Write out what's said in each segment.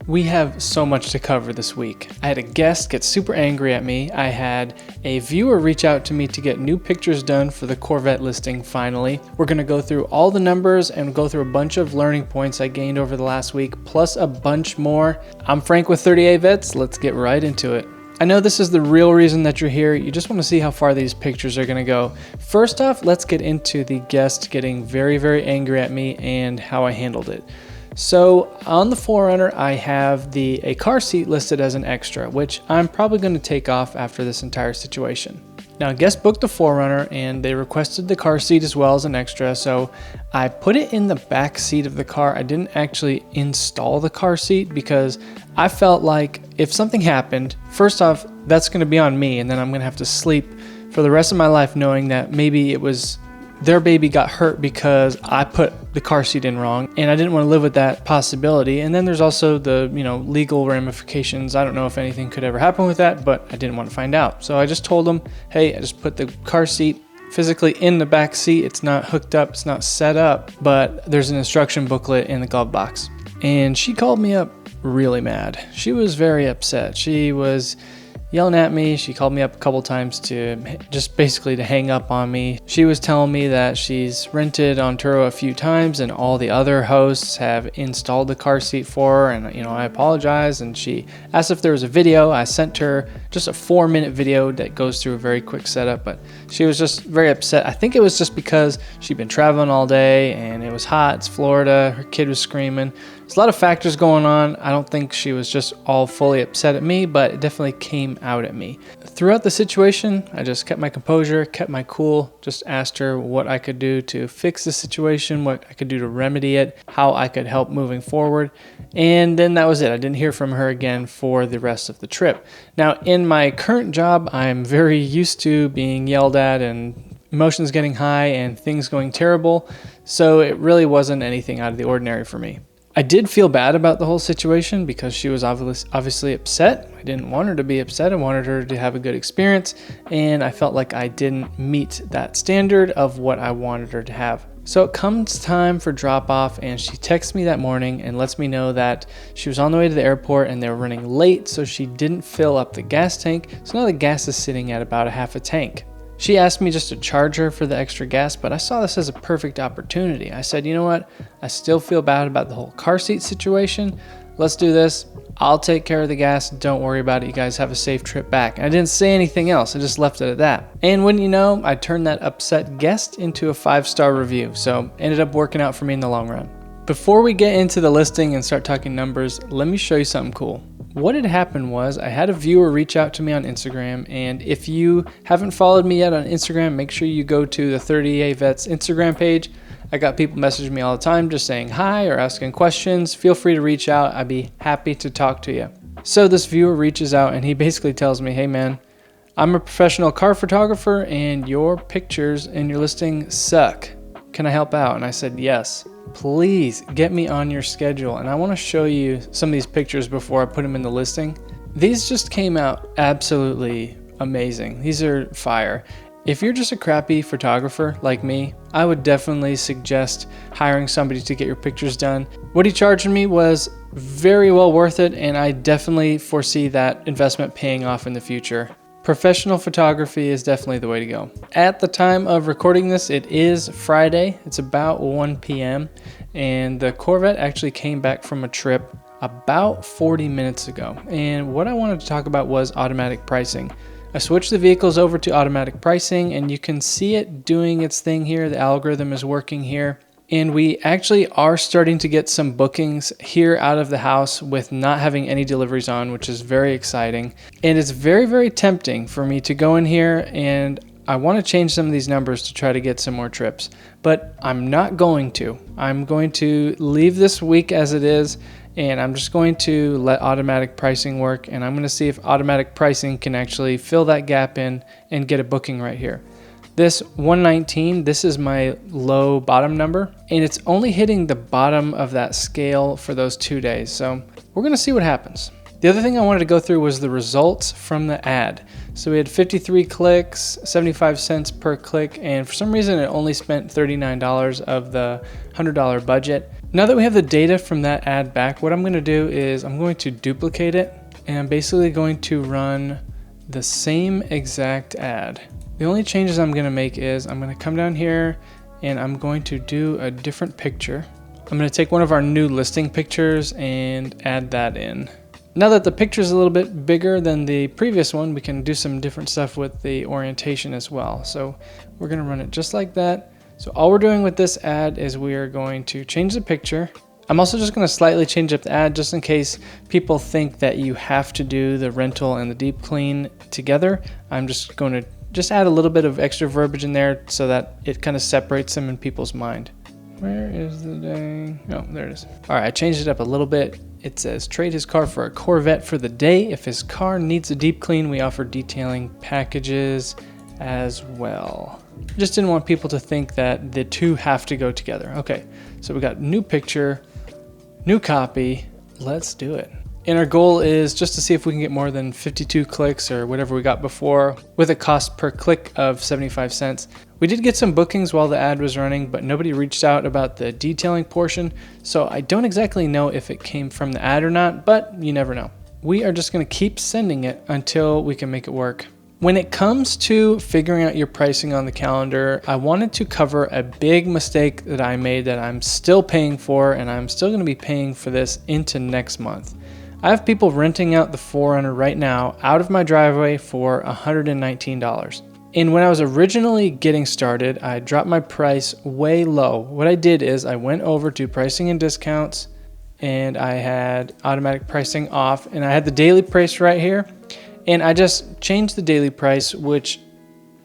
We have so much to cover this week. I had a guest get super angry at me. I had a viewer reach out to me to get new pictures done for the Corvette listing finally. We're going to go through all the numbers and go through a bunch of learning points I gained over the last week, plus a bunch more. I'm Frank with 30A Vets. Let's get right into it. I know this is the real reason that you're here. You just want to see how far these pictures are going to go. First off, let's get into the guest getting very, very angry at me and how I handled it. So on the 4Runner, I have a car seat listed as an extra, which I'm probably going to take off after this entire situation. Now, guest booked the 4Runner and they requested the car seat as well as an extra, so I put it in the back seat of the car. I didn't actually install the car seat because I felt like if something happened, first off, that's going to be on me, and then I'm going to have to sleep for the rest of my life knowing that maybe it was their baby got hurt because I put the car seat in wrong, and I didn't want to live with that possibility. And then there's also the, legal ramifications. I don't know if anything could ever happen with that, but I didn't want to find out. So I just told them, hey, I just put the car seat physically in the back seat. It's not hooked up, it's not set up, but there's an instruction booklet in the glove box. And she called me up really mad. She was very upset. She was yelling at me. She called me up a couple times to just basically to hang up on me. She was telling me that she's rented on Turo a few times and all the other hosts have installed the car seat for her, and I apologize. And she asked if there was a video. I sent her just a 4-minute video that goes through a very quick setup, but she was just very upset. I think it was just because she'd been traveling all day and it was hot. It's Florida. Her kid was screaming. There's a lot of factors going on. I don't think she was just all fully upset at me, but it definitely came out at me. Throughout the situation, I just kept my composure, kept my cool, just asked her what I could do to fix the situation, what I could do to remedy it, how I could help moving forward. And then that was it. I didn't hear from her again for the rest of the trip. Now, in my current job, I'm very used to being yelled at and emotions getting high and things going terrible, so it really wasn't anything out of the ordinary for me. I did feel bad about the whole situation because she was obviously upset. I didn't want her to be upset. I wanted her to have a good experience, and I felt like I didn't meet that standard of what I wanted her to have. So it comes time for drop off, and she texts me that morning and lets me know that she was on the way to the airport and they were running late, so she didn't fill up the gas tank. So now the gas is sitting at about a half a tank. She asked me just to charge her for the extra gas, but I saw this as a perfect opportunity. I said, you know what? I still feel bad about the whole car seat situation. Let's do this. I'll take care of the gas. Don't worry about it. You guys have a safe trip back. And I didn't say anything else. I just left it at that. And wouldn't you know, I turned that upset guest into a 5-star review. So ended up working out for me in the long run. Before we get into the listing and start talking numbers, let me show you something cool. What had happened was I had a viewer reach out to me on Instagram, and if you haven't followed me yet on Instagram, make sure you go to the 30A Vets Instagram page. I got people messaging me all the time just saying hi or asking questions. Feel free to reach out. I'd be happy to talk to you. So this viewer reaches out and he basically tells me, hey man, I'm a professional car photographer and your pictures and your listing suck. Can I help out? And I said, yes. Please get me on your schedule, and I want to show you some of these pictures before I put them in the listing. These just came out absolutely amazing. These are fire. If you're just a crappy photographer like me, I would definitely suggest hiring somebody to get your pictures done. What he charged me was very well worth it, and I definitely foresee that investment paying off in the future. Professional photography is definitely the way to go. At the time of recording this, it is Friday. It's about 1 p.m. and the Corvette actually came back from a trip about 40 minutes ago. And what I wanted to talk about was automatic pricing. I switched the vehicles over to automatic pricing, and you can see it doing its thing here. The algorithm is working here. And we actually are starting to get some bookings here out of the house with not having any deliveries on, which is very exciting. And it's very, very tempting for me to go in here, and I want to change some of these numbers to try to get some more trips, but I'm not going to. I'm going to leave this week as it is, and I'm just going to let automatic pricing work, and I'm going to see if automatic pricing can actually fill that gap in and get a booking right here. This 119, this is my low bottom number, and it's only hitting the bottom of that scale for those 2 days. So we're gonna see what happens. The other thing I wanted to go through was the results from the ad. So we had 53 clicks, 75 cents per click, and for some reason it only spent $39 of the $100 budget. Now that we have the data from that ad back, what I'm going to do is I'm going to duplicate it, and I'm basically going to run the same exact ad. The only changes I'm going to make is I'm going to come down here and I'm going to do a different picture. I'm going to take one of our new listing pictures and add that in. Now that the picture is a little bit bigger than the previous one, we can do some different stuff with the orientation as well. So we're going to run it just like that. So all we're doing with this ad is we are going to change the picture. I'm also just going to slightly change up the ad just in case people think that you have to do the rental and the deep clean together. I'm just going to add a little bit of extra verbiage in there so that it kind of separates them in people's mind. Where is the dang? Oh, there it is. All right, I changed it up a little bit. It says trade his car for a Corvette for the day. If his car needs a deep clean, we offer detailing packages as well. Just didn't want people to think that the two have to go together. Okay, so we got new picture, new copy. Let's do it. And our goal is just to see if we can get more than 52 clicks or whatever we got before with a cost per click of 75 cents. We did get some bookings while the ad was running, but nobody reached out about the detailing portion. So I don't exactly know if it came from the ad or not, but you never know. We are just going to keep sending it until we can make it work. When it comes to figuring out your pricing on the calendar, I wanted to cover a big mistake that I made that I'm still paying for, and I'm still going to be paying for this into next month. I have people renting out the 4Runner right now out of my driveway for $119. And when I was originally getting started, I dropped my price way low. What I did is I went over to pricing and discounts, and I had automatic pricing off, and I had the daily price right here. And I just changed the daily price, which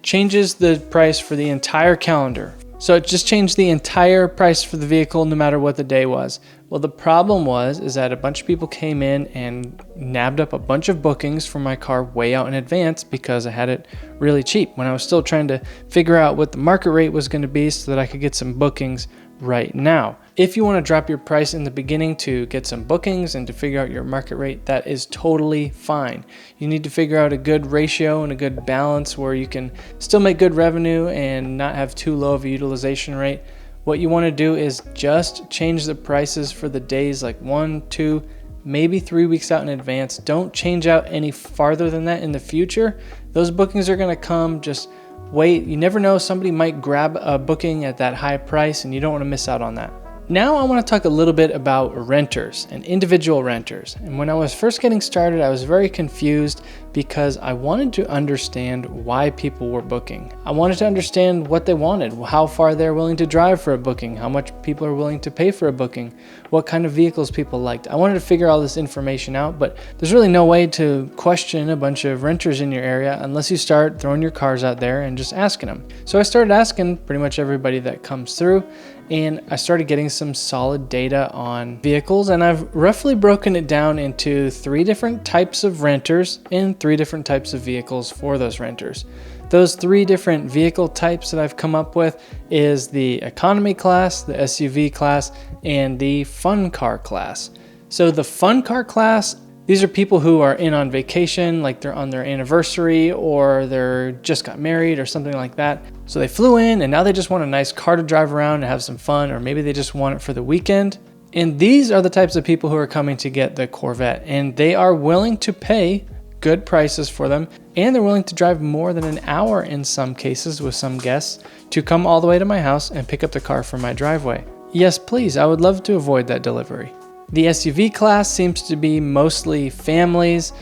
changes the price for the entire calendar. So it just changed the entire price for the vehicle no matter what the day was. Well, the problem is that a bunch of people came in and nabbed up a bunch of bookings for my car way out in advance because I had it really cheap when I was still trying to figure out what the market rate was going to be so that I could get some bookings right now. If you want to drop your price in the beginning to get some bookings and to figure out your market rate, that is totally fine. You need to figure out a good ratio and a good balance where you can still make good revenue and not have too low of a utilization rate. What you want to do is just change the prices for the days like 1, 2, maybe 3 weeks out in advance. Don't change out any farther than that in the future. Those bookings are going to come. Just wait. You never know. Somebody might grab a booking at that high price and you don't want to miss out on that. Now I want to talk a little bit about renters and individual renters. And when I was first getting started, I was very confused because I wanted to understand why people were booking. I wanted to understand what they wanted, how far they're willing to drive for a booking, how much people are willing to pay for a booking, what kind of vehicles people liked. I wanted to figure all this information out, but there's really no way to question a bunch of renters in your area unless you start throwing your cars out there and just asking them. So I started asking pretty much everybody that comes through, and I started getting some solid data on vehicles, and I've roughly broken it down into 3 different types of renters and 3 different types of vehicles for those renters. Those 3 different vehicle types that I've come up with is the economy class, the SUV class, and the fun car class. So the fun car class, these are people who are in on vacation, like they're on their anniversary or they're just got married or something like that. So they flew in and now they just want a nice car to drive around and have some fun, or maybe they just want it for the weekend. And these are the types of people who are coming to get the Corvette, and they are willing to pay good prices for them, and they're willing to drive more than an hour in some cases with some guests to come all the way to my house and pick up the car from my driveway. Yes, please, I would love to avoid that delivery. The SUV class seems to be mostly families,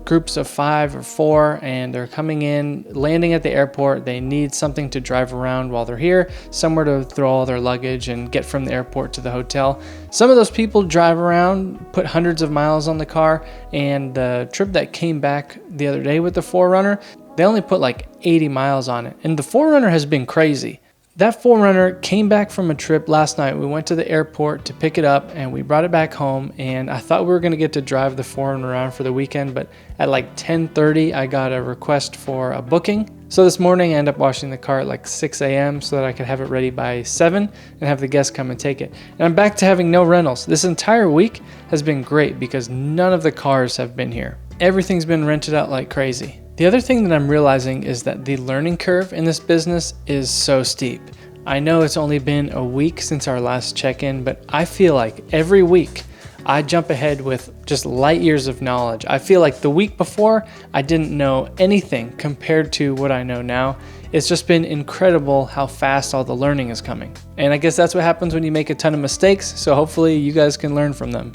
groups of 5 or 4, and they're coming in, landing at the airport. They need something to drive around while they're here, somewhere to throw all their luggage and get from the airport to the hotel. Some of those people drive around, put hundreds of miles on the car, and the trip that came back the other day with the 4Runner, they only put like 80 miles on it. And the 4Runner has been crazy. That 4Runner came back from a trip last night. We went to the airport to pick it up and we brought it back home, and I thought we were going to get to drive the 4Runner around for the weekend, but at like 10:30 I got a request for a booking. So this morning I ended up washing the car at like 6 a.m. so that I could have it ready by 7 and have the guests come and take it. And I'm back to having no rentals. This entire week has been great because none of the cars have been here. Everything's been rented out like crazy. The other thing that I'm realizing is that the learning curve in this business is so steep. I know it's only been a week since our last check-in, but I feel like every week I jump ahead with just light years of knowledge. I feel like the week before, I didn't know anything compared to what I know now. It's just been incredible how fast all the learning is coming. And I guess that's what happens when you make a ton of mistakes, so hopefully you guys can learn from them.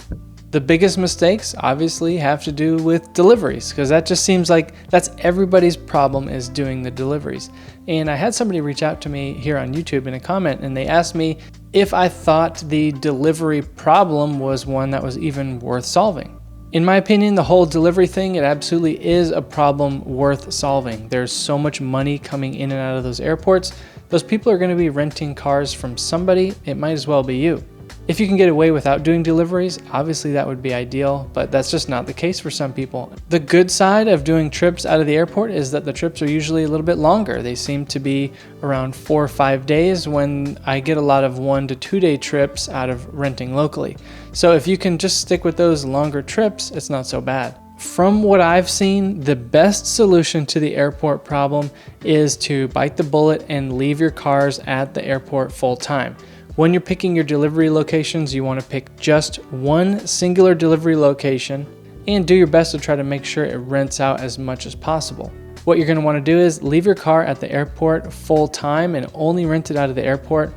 The biggest mistakes obviously have to do with deliveries, because that just seems like that's everybody's problem, is doing the deliveries. And I had somebody reach out to me here on YouTube in a comment, and they asked me if I thought the delivery problem was one that was even worth solving. In my opinion, the whole delivery thing, it absolutely is a problem worth solving. There's so much money coming in and out of those airports. Those people are going to be renting cars from somebody. It might as well be you. If you can get away without doing deliveries, obviously that would be ideal, but that's just not the case for some people. The good side of doing trips out of the airport is that the trips are usually a little bit longer. They seem to be around 4 or 5 days, when I get a lot of 1 to 2 day trips out of renting locally. So if you can just stick with those longer trips, it's not so bad. From what I've seen, the best solution to the airport problem is to bite the bullet and leave your cars at the airport full time. When you're picking your delivery locations, you want to pick just one singular delivery location and do your best to try to make sure it rents out as much as possible. What you're going to want to do is leave your car at the airport full time and only rent it out of the airport.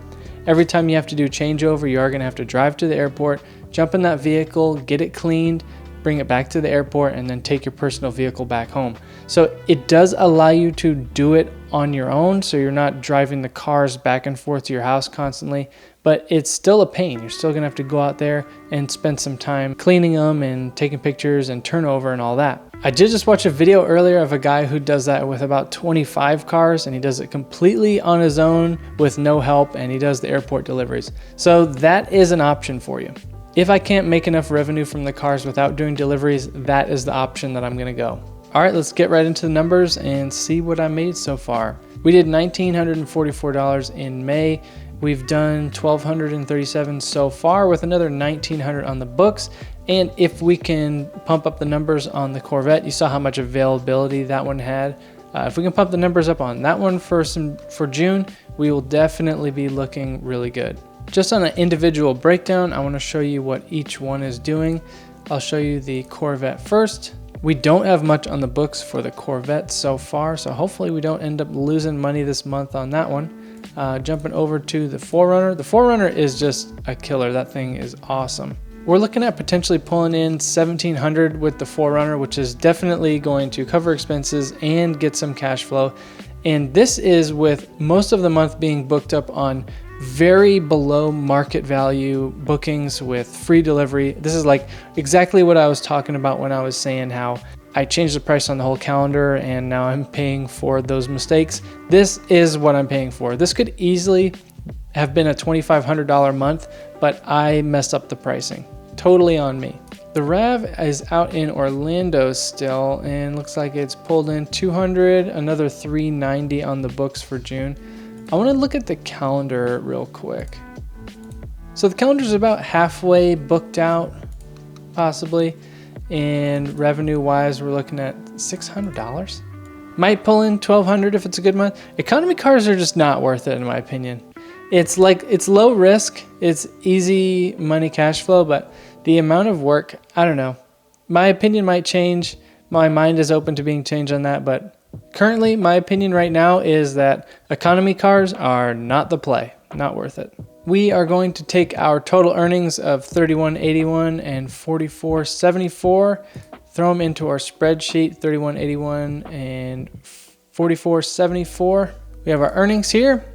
Every time you have to do changeover, you are going to have to drive to the airport, jump in that vehicle, get it cleaned, bring it back to the airport, and then take your personal vehicle back home. So it does allow you to do it on your own, so you're not driving the cars back and forth to your house constantly, but it's still a pain. You're still gonna have to go out there and spend some time cleaning them and taking pictures and turnover and all that. I did just watch a video earlier of a guy who does that with about 25 cars, and he does it completely on his own with no help, and he does the airport deliveries. So that is an option for you. If I can't make enough revenue from the cars without doing deliveries, that is the option that I'm gonna go. All right, let's get right into the numbers and see what I made so far. We did $1,944 in May. We've done $1,237 so far, with another $1,900 on the books. And if we can pump up the numbers on the Corvette, you saw how much availability that one had. If we can pump the numbers up on that one for June, we will definitely be looking really good. Just on an individual breakdown, I want to show you what each one is doing. I'll show you the Corvette first. We don't have much on the books for the Corvette so far, so hopefully we don't end up losing money this month on that one. Jumping over to the 4Runner. The 4Runner is just a killer. That thing is awesome. We're looking at potentially pulling in $1,700 with the 4Runner, which is definitely going to cover expenses and get some cash flow. And this is with most of the month being booked up on very below market value bookings with free delivery. This is like exactly what I was talking about when I was saying how I changed the price on the whole calendar and now I'm paying for those mistakes. This is what I'm paying for. This could easily have been a $2,500 month, but I messed up the pricing. Totally on me. The RAV is out in Orlando still, and looks like it's pulled in $200, another $390 on the books for June. I want to look at the calendar real quick. So the calendar is about halfway booked out, possibly, and revenue-wise, we're looking at $600. Might pull in $1,200 if it's a good month. Economy cars are just not worth it, in my opinion. It's low risk, it's easy money cash flow, but the amount of work, I don't know. My opinion might change. My mind is open to being changed on that, but currently my opinion right now is that economy cars are not the play, not worth it. We are going to take our total earnings of $31.81 and $44.74, throw them into our spreadsheet, $31.81 and $44.74. We have our earnings here.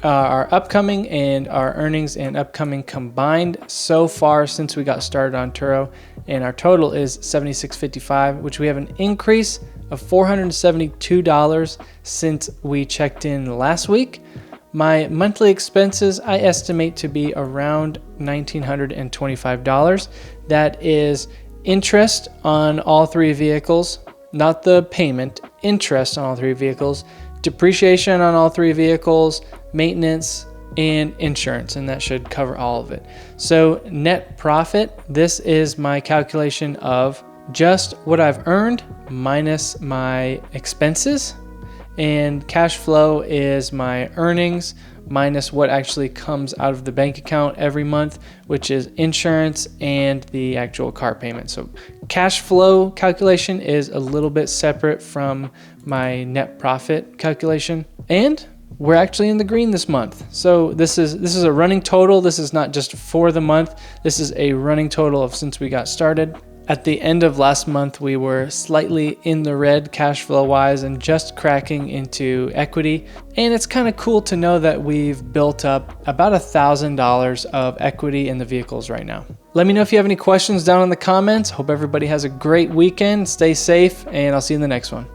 Our upcoming and our earnings and upcoming combined so far since we got started on Turo, and our total is $76.55, which we have an increase of $472 since we checked in last week. My monthly expenses I estimate to be around $1,925. That is interest on all three vehicles, not the payment, interest on all three vehicles, depreciation on all three vehicles, maintenance, and insurance, and that should cover all of it. So net profit, this is my calculation of just what I've earned minus my expenses, And cash flow is my earnings minus what actually comes out of the bank account every month, which is insurance and the actual car payment. So cash flow calculation is a little bit separate from my net profit calculation. And we're actually in the green this month. So this is a running total. This is not just for the month. This is a running total of since we got started. At the end of last month, we were slightly in the red cash flow wise and just cracking into equity. And it's kind of cool to know that we've built up about $1,000 of equity in the vehicles right now. Let me know if you have any questions down in the comments. Hope everybody has a great weekend. Stay safe, and I'll see you in the next one.